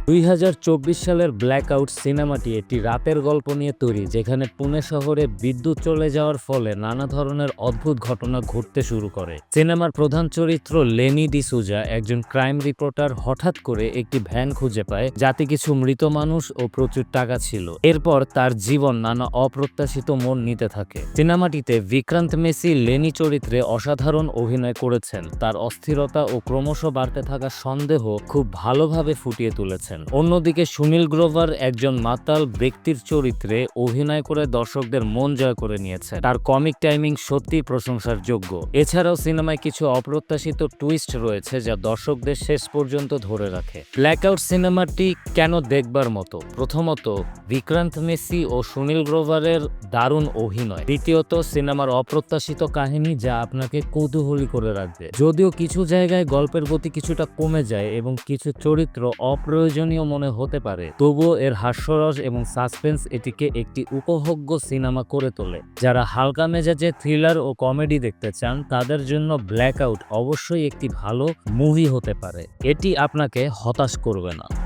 2024 সালের ব্ল্যাকআউট সিনেমাটি একটি রাতের গল্প নিয়ে তৈরি, যেখানে পুনে শহরে বিদ্যুৎ চলে যাওয়ার ফলে নানা ধরনের অদ্ভুত ঘটনা ঘটতে শুরু করে। সিনেমার প্রধান চরিত্র লেনি ডিসুজা, একজন ক্রাইম রিপোর্টার, হঠাৎ করে একটি ভ্যান খুঁজে পায় যাতে কিছু মৃত মানুষ ও প্রচুর টাকা ছিল। এরপর তার জীবন নানা অপ্রত্যাশিত মোড় নিতে থাকে। সিনেমাটিতে বিক্রান্ত মেসি লেনি চরিত্রে অসাধারণ অভিনয় করেছেন। তার অস্থিরতা ও ক্রমশ বাড়তে থাকা সন্দেহ খুব ভালোভাবে ফুটিয়ে তুলেছেন। অন্যদিকে সুনীল গ্রোভার একজন মাতাল ব্যক্তির চরিত্রে অভিনয় করে দর্শকদের মন জয় করে নিয়েছেন। তার কমিক টাইমিং সত্যি প্রশংসার যোগ্য। এছাড়াও সিনেমায় কিছু অপ্রত্যাশিত টুইস্ট রয়েছে যা দর্শকদের শেষ পর্যন্ত ধরে রাখে। ব্ল্যাকআউট সিনেমাটি কেন দেখবার মতো? প্রথমত, বিক্রান্ত মেসি ও সুনীল গ্রোভারের দারুণ অভিনয়। দ্বিতীয়ত, সিনেমার অপ্রত্যাশিত কাহিনী যা আপনাকে কৌতূহলী করে রাখবে। যদিও কিছু জায়গায় গল্পের গতি কিছুটা কমে যায় এবং কিছু চরিত্র অপ্রয়োজনীয় মনে হতে পারে, তবুও এর হাস্যরস এবং সাসপেন্স এটিকে একটি উপভোগ্য সিনেমা করে তোলে। যারা হালকা মেজাজে থ্রিলার ও কমেডি দেখতে চান তাদের জন্য ব্ল্যাকআউট অবশ্যই একটি ভালো মুভি হতে পারে। এটি আপনাকে হতাশ করবে না।